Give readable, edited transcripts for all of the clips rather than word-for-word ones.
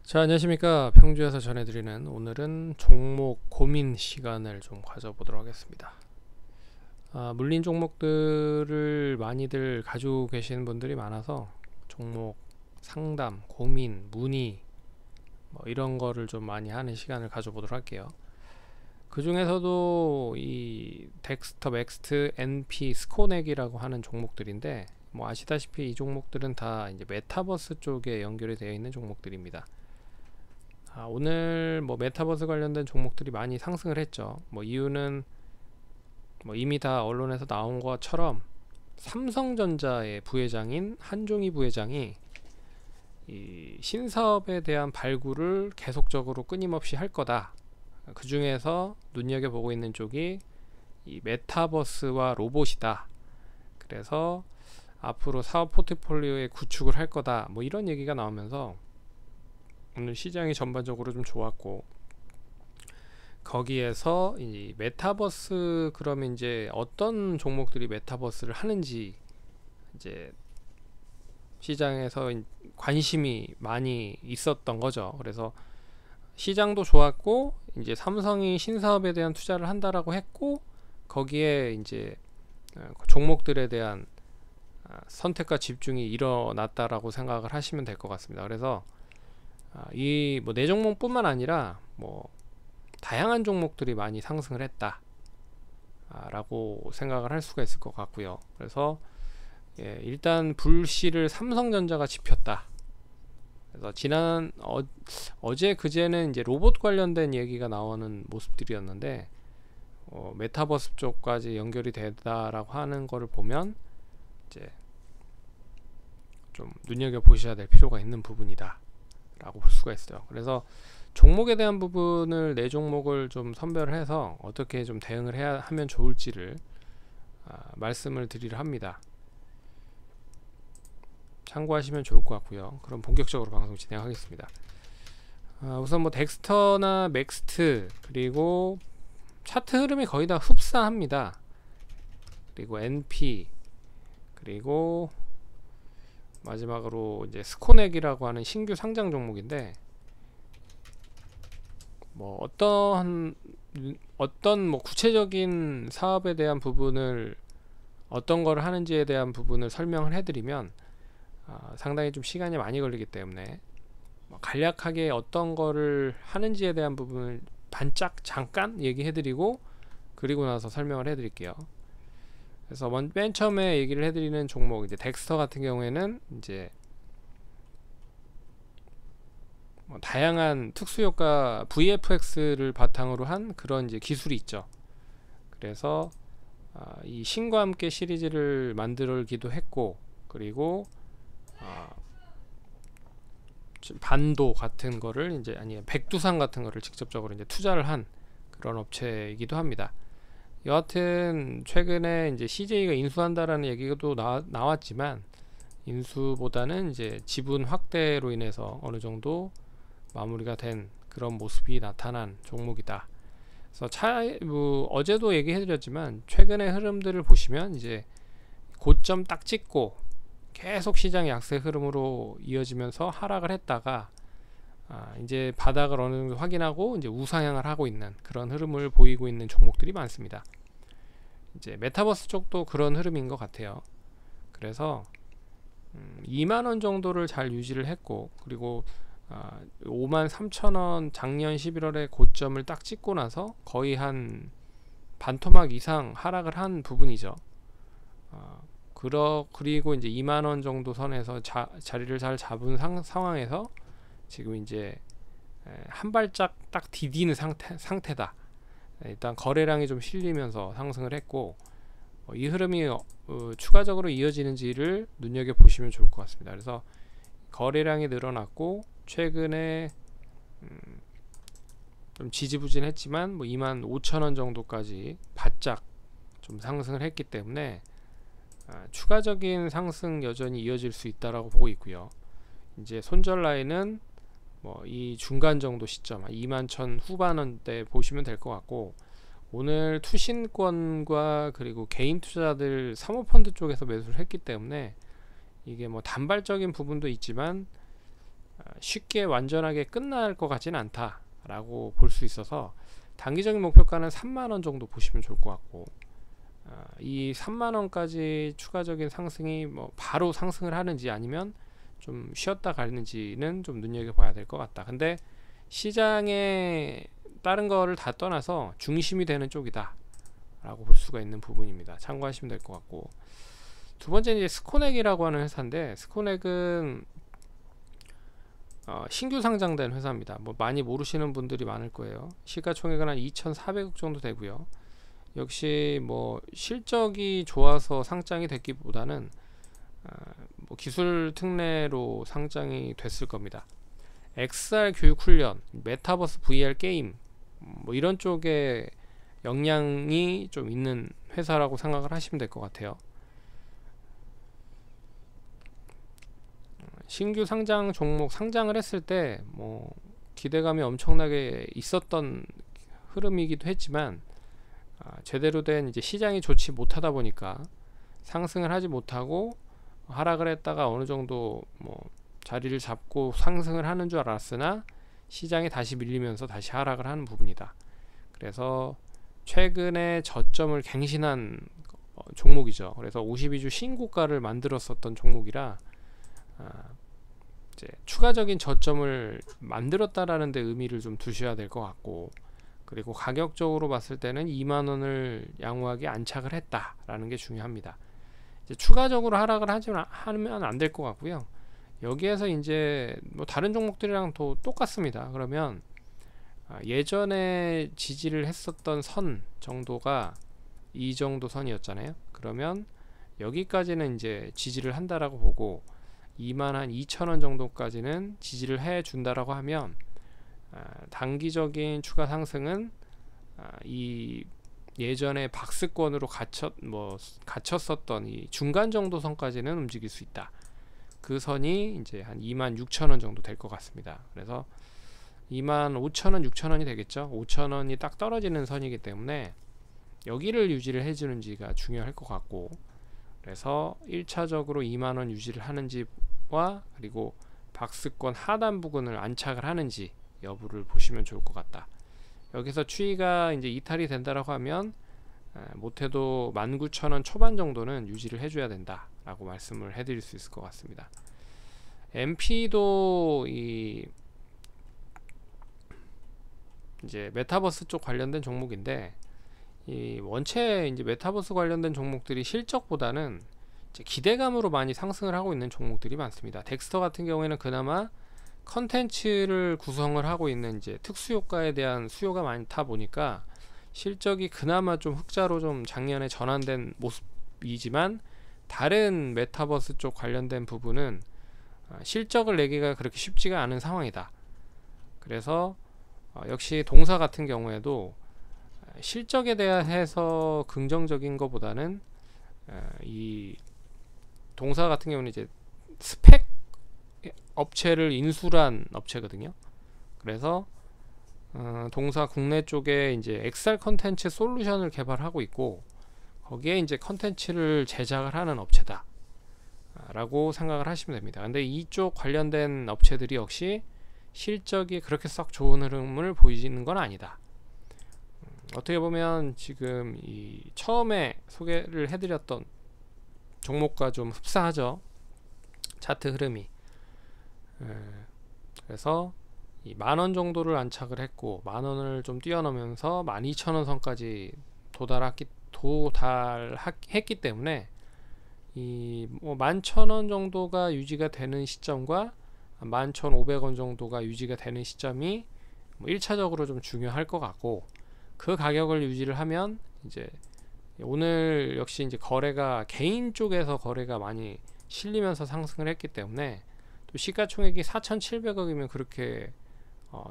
자, 안녕하십니까. 평주에서 전해드리는 오늘은 종목 고민 시간을 좀 가져보도록 하겠습니다. 물린 종목들을 많이들 가지고 계시는 분들이 많아서 종목 상담, 고민, 문의 뭐 이런 거를 좀 많이 하는 시간을 가져보도록 할게요. 그 중에서도 이 덱스터, 맥스트, NP, 스코넥이라고 하는 종목들인데 뭐 아시다시피 이 종목들은 다 이제 메타버스 쪽에 연결이 되어 있는 종목들입니다. 오늘 뭐 메타버스 관련된 종목들이 많이 상승을 했죠. 뭐 이유는 뭐 이미 다 언론에서 나온 것처럼 삼성전자의 부회장인 한종희 부회장이 이 신사업에 대한 발굴을 계속적으로 끊임없이 할 거다. 그 중에서 눈여겨보고 있는 쪽이 이 메타버스와 로봇이다. 그래서 앞으로 사업 포트폴리오의 구축을 할 거다. 뭐 이런 얘기가 나오면서 오늘 시장이 전반적으로 좀 좋았고, 거기에서 이 메타버스, 그러면 이제 어떤 종목들이 메타버스를 하는지 이제 시장에서 관심이 많이 있었던 거죠. 그래서 시장도 좋았고, 이제 삼성이 신사업에 대한 투자를 한다라고 했고, 거기에 이제 종목들에 대한 선택과 집중이 일어났다라고 생각을 하시면 될 것 같습니다. 그래서 이 뭐 네 종목뿐만 아니라 뭐 다양한 종목들이 많이 상승을 했다 라고 생각을 할 수가 있을 것 같고요. 그래서 일단 불씨를 삼성전자가 지폈다. 그래서 지난 어제 그제는 이제 로봇 관련된 얘기가 나오는 모습들이었는데 메타버스 쪽까지 연결이 되다라고 하는 거를 보면 이제 좀 눈여겨 보셔야 될 필요가 있는 부분이다 라고 볼 수가 있어요. 그래서 종목에 대한 부분을 네 종목을 좀 선별을 해서 어떻게 좀 대응을 해야 하면 좋을지를 말씀을 드리려 합니다. 참고하시면 좋을 것 같고요. 그럼 본격적으로 방송 진행하겠습니다. 우선 뭐 덱스터나 맥스트, 그리고 차트 흐름이 거의 다 흡사합니다. 그리고 NP, 그리고 마지막으로 이제 스코넥이라고 하는 신규 상장 종목인데, 뭐 어떤 뭐 구체적인 사업에 대한 부분을 어떤 걸 하는지에 대한 부분을 설명을 해드리면 상당히 좀 시간이 많이 걸리기 때문에 간략하게 어떤 거를 하는지에 대한 부분을 반짝 잠깐 얘기해드리고 그리고 나서 설명을 해드릴게요. 그래서 맨 처음에 얘기를 해드리는 종목, 이제 덱스터 같은 경우에는 이제 뭐 다양한 특수효과 VFX를 바탕으로 한 그런 이제 기술이 있죠. 그래서 이 신과 함께 시리즈를 만들기도 했고, 그리고 반도 같은 거를 이제 백두산 같은 거를 직접적으로 이제 투자를 한 그런 업체이기도 합니다. 여하튼 최근에 이제 CJ가 인수한다라는 얘기도 나왔지만, 인수보다는 이제 지분 확대로 인해서 어느 정도 마무리가 된 그런 모습이 나타난 종목이다. 그래서 어제도 얘기해드렸지만 최근의 흐름들을 보시면 이제 고점 딱 찍고 계속 시장 약세 흐름으로 이어지면서 하락을 했다가 이제 바닥을 어느 정도 확인하고 이제 우상향을 하고 있는 그런 흐름을 보이고 있는 종목들이 많습니다. 이제 메타버스 쪽도 그런 흐름인 것 같아요. 그래서 2만원 정도를 잘 유지를 했고, 그리고 53,000원 작년 11월에 고점을 딱 찍고 나서 거의 한 반토막 이상 하락을 한 부분이죠. 그리고 이제 2만원 정도 선에서 자리를 잘 잡은 상황에서 지금 이제 한 발짝 딱 디디는 상태다. 일단 거래량이 좀 실리면서 상승을 했고, 이 흐름이 추가적으로 이어지는지를 눈여겨보시면 좋을 것 같습니다. 그래서 거래량이 늘어났고 최근에 좀 지지부진했지만 뭐 25,000원 정도까지 바짝 좀 상승을 했기 때문에 추가적인 상승 여전히 이어질 수 있다라고 보고 있고요. 이제 손절 라인은 뭐 이 중간 정도 시점 21,000 후반원대 보시면 될 것 같고, 오늘 투신권과 그리고 개인 투자자들 사모펀드 쪽에서 매수를 했기 때문에 이게 뭐 단발적인 부분도 있지만 쉽게 완전하게 끝날 것 같지는 않다라고 볼 수 있어서 단기적인 목표가는 3만원 정도 보시면 좋을 것 같고, 이 3만원까지 추가적인 상승이 뭐 바로 상승을 하는지 아니면 좀 쉬었다 가는지는 좀 눈여겨봐야 될 것 같다. 근데 시장에 다른 거를 다 떠나서 중심이 되는 쪽이다 라고 볼 수가 있는 부분입니다. 참고하시면 될 것 같고, 두 번째는 이제 스코넥이라고 하는 회사인데, 스코넥은 신규 상장된 회사입니다. 뭐 많이 모르시는 분들이 많을 거예요. 시가총액은 한 2,400억 정도 되고요. 역시 뭐 실적이 좋아서 상장이 됐기보다는 뭐 기술 특례로 상장이 됐을 겁니다. XR 교육 훈련, 메타버스 VR 게임 뭐 이런 쪽에 역량이 좀 있는 회사라고 생각을 하시면 될 것 같아요. 신규 상장 종목 상장을 했을 때 뭐 기대감이 엄청나게 있었던 흐름이기도 했지만, 제대로 된 이제 시장이 좋지 못하다 보니까 상승을 하지 못하고 하락을 했다가 어느 정도 뭐 자리를 잡고 상승을 하는 줄 알았으나 시장이 다시 밀리면서 다시 하락을 하는 부분이다. 그래서 최근에 저점을 갱신한 종목이죠. 그래서 52주 신고가를 만들었었던 종목이라 이제 추가적인 저점을 만들었다라는 데 의미를 좀 두셔야 될 것 같고, 그리고 가격적으로 봤을 때는 2만원을 양호하게 안착을 했다라는 게 중요합니다. 이제 추가적으로 하락을 하면 안 될 것 같고요. 여기에서 이제 뭐 다른 종목들이랑 또 똑같습니다. 그러면 예전에 지지를 했었던 선 정도가 이 정도 선이었잖아요. 그러면 여기까지는 이제 지지를 한다라고 보고 22,000원 정도까지는 지지를 해 준다라고 하면 단기적인 추가 상승은 이 예전에 박스권으로 갇혔었던 이 중간 정도 선까지는 움직일 수 있다. 그 선이 이제 한 26,000원 정도 될 것 같습니다. 그래서 25,000원, 6,000원이 되겠죠. 5,000원이 딱 떨어지는 선이기 때문에 여기를 유지를 해주는지가 중요할 것 같고, 그래서 1차적으로 2만원 유지를 하는지와 그리고 박스권 하단 부근을 안착을 하는지 여부를 보시면 좋을 것 같다. 여기서 추이가 이제 이탈이 된다라고 하면 못해도 19,000원 초반 정도는 유지를 해줘야 된다 라고 말씀을 해드릴 수 있을 것 같습니다. MP도 이제 메타버스 쪽 관련된 종목인데, 이 원체 이제 메타버스 관련된 종목들이 실적보다는 이제 기대감으로 많이 상승을 하고 있는 종목들이 많습니다. 덱스터 같은 경우에는 그나마 컨텐츠를 구성을 하고 있는 이제 특수 효과에 대한 수요가 많다 보니까 실적이 그나마 좀 흑자로 좀 작년에 전환된 모습이지만, 다른 메타버스 쪽 관련된 부분은 실적을 내기가 그렇게 쉽지가 않은 상황이다. 그래서 역시 동사 같은 경우에도 실적에 대해서 긍정적인 것보다는 이 동사 같은 경우는 이제 스펙 업체를 인수한 업체거든요. 그래서 동사 국내 쪽에 이제 XR 컨텐츠 솔루션을 개발하고 있고, 거기에 이제 컨텐츠를 제작을 하는 업체다 라고 생각을 하시면 됩니다. 근데 이쪽 관련된 업체들이 역시 실적이 그렇게 썩 좋은 흐름을 보이는 건 아니다. 어떻게 보면 지금 이 처음에 소개를 해드렸던 종목과 좀 흡사하죠. 차트 흐름이. 그래서 이 만원 정도를 안착을 했고 만원을 좀 뛰어넘으면서 12,000원 선까지 도달했기 때문에 이 뭐 11,000원 정도가 유지가 되는 시점과 11,500원 정도가 유지가 되는 시점이 뭐 1차적으로 좀 중요할 것 같고, 그 가격을 유지를 하면 이제 오늘 역시 이제 거래가 개인 쪽에서 거래가 많이 실리면서 상승을 했기 때문에, 또 시가총액이 4,700억이면 그렇게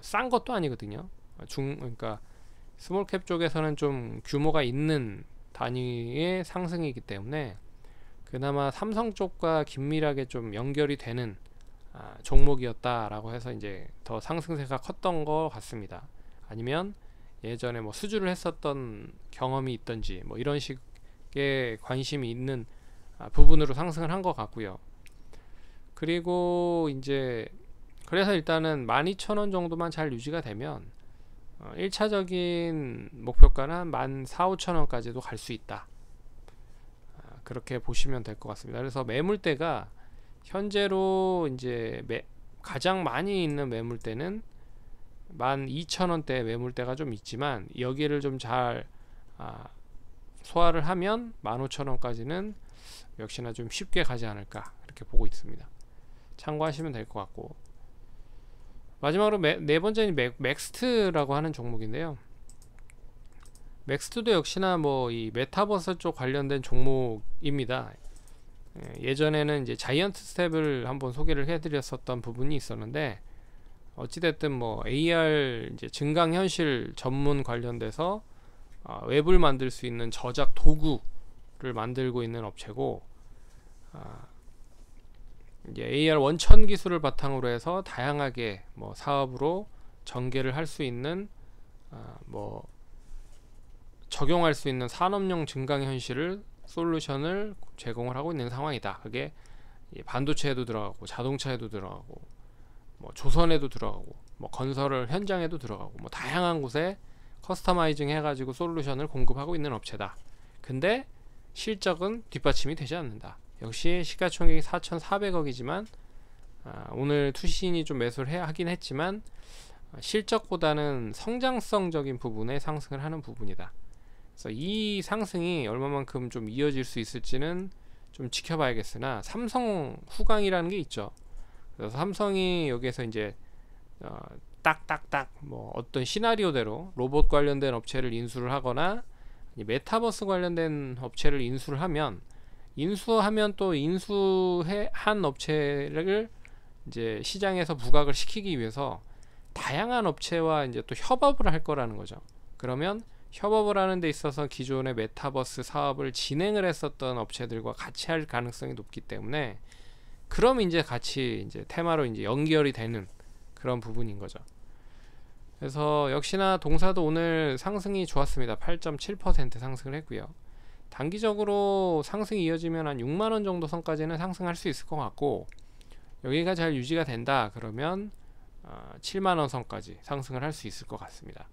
싼 것도 아니거든요. 그러니까 스몰캡 쪽에서는 좀 규모가 있는 단위의 상승이기 때문에 그나마 삼성 쪽과 긴밀하게 좀 연결이 되는 종목이었다라고 해서 이제 더 상승세가 컸던 것 같습니다. 아니면 예전에 뭐 수주를 했었던 경험이 있던지 뭐 이런 식의 관심이 있는 부분으로 상승을 한 것 같고요. 그리고 이제 그래서 일단은 12,000원 정도만 잘 유지가 되면 1차적인 목표가는 한 14,000~15,000원까지도 갈 수 있다. 그렇게 보시면 될 것 같습니다. 그래서 매물대가 현재로 이제 가장 많이 있는 매물대는 12,000원대 매물대가 좀 있지만, 여기를 좀 잘 소화를 하면 15,000원까지는 역시나 좀 쉽게 가지 않을까, 이렇게 보고 있습니다. 참고하시면 될 것 같고, 마지막으로 네 번째는 맥스트라고 하는 종목인데요. 맥스트도 역시나 뭐 이 메타버스 쪽 관련된 종목입니다. 예전에는 이제 자이언트 스텝을 한번 소개를 해드렸었던 부분이 있었는데, 어찌됐든 뭐 AR 이제 증강현실 전문 관련돼서 웹을 만들 수 있는 저작 도구를 만들고 있는 업체고, 이제 AR 원천 기술을 바탕으로 해서 다양하게 뭐 사업으로 전개를 할 수 있는 뭐 적용할 수 있는 산업용 증강현실을 솔루션을 제공을 하고 있는 상황이다. 그게 반도체에도 들어가고 자동차에도 들어가고 뭐 조선에도 들어가고 뭐 건설 현장에도 들어가고 뭐 다양한 곳에 커스터마이징 해가지고 솔루션을 공급하고 있는 업체다. 근데 실적은 뒷받침이 되지 않는다. 역시 시가총액이 4,400억이지만 오늘 투신이 좀 매수를 하긴 했지만 실적보다는 성장성적인 부분에 상승을 하는 부분이다. 그래서 이 상승이 얼마만큼 좀 이어질 수 있을지는 좀 지켜봐야겠으나, 삼성 후광이라는 게 있죠. 그래서 삼성이 여기에서 이제 딱딱딱 뭐 어떤 시나리오대로 로봇 관련된 업체를 인수를 하거나 메타버스 관련된 업체를 인수를 하면, 또 인수한 업체를 이제 시장에서 부각을 시키기 위해서 다양한 업체와 이제 또 협업을 할 거라는 거죠. 그러면 협업을 하는 데 있어서 기존의 메타버스 사업을 진행을 했었던 업체들과 같이 할 가능성이 높기 때문에, 그럼 이제 같이 이제 테마로 이제 연결이 되는 그런 부분인 거죠. 그래서 역시나 동사도 오늘 상승이 좋았습니다. 8.7% 상승을 했고요. 단기적으로 상승이 이어지면 한 6만원 정도 선까지는 상승할 수 있을 것 같고, 여기가 잘 유지가 된다 그러면 7만원 선까지 상승을 할 수 있을 것 같습니다.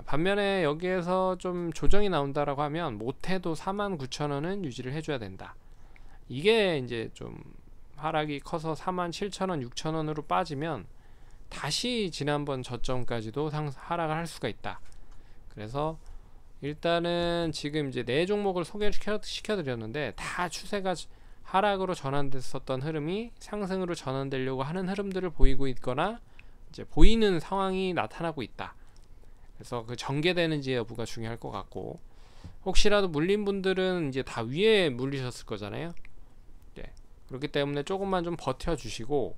반면에 여기에서 좀 조정이 나온다라고 하면 못해도 49,000원은 유지를 해줘야 된다. 이게 이제 좀 하락이 커서 47,000원, 6,000원으로 빠지면 다시 지난번 저점까지도 하락을 할 수가 있다. 그래서 일단은 지금 이제 네 종목을 소개를 시켜드렸는데, 다 추세가 하락으로 전환됐었던 흐름이 상승으로 전환되려고 하는 흐름들을 보이고 있거나 이제 보이는 상황이 나타나고 있다. 그래서 그 전개되는지 여부가 중요할 것 같고, 혹시라도 물린 분들은 이제 다 위에 물리셨을 거잖아요. 네. 그렇기 때문에 조금만 좀 버텨주시고,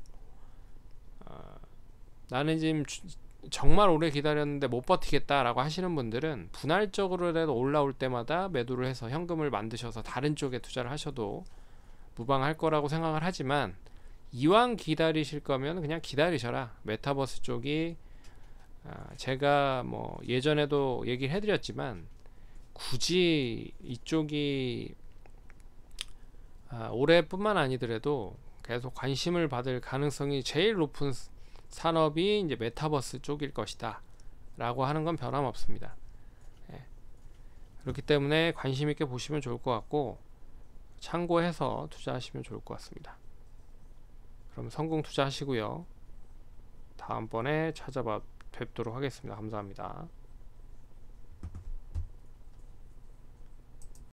나는 지금 정말 오래 기다렸는데 못 버티겠다라고 하시는 분들은 분할적으로라도 올라올 때마다 매도를 해서 현금을 만드셔서 다른 쪽에 투자를 하셔도 무방할 거라고 생각을 하지만, 이왕 기다리실 거면 그냥 기다리셔라. 메타버스 쪽이 제가 뭐 예전에도 얘기를 해드렸지만, 굳이 이쪽이 올해뿐만 아니더라도 계속 관심을 받을 가능성이 제일 높은 산업이 이제 메타버스 쪽일 것이다 라고 하는 건 변함없습니다. 그렇기 때문에 관심 있게 보시면 좋을 것 같고, 참고해서 투자하시면 좋을 것 같습니다. 그럼 성공 투자하시고요. 다음번에 뵙도록 하겠습니다. 감사합니다.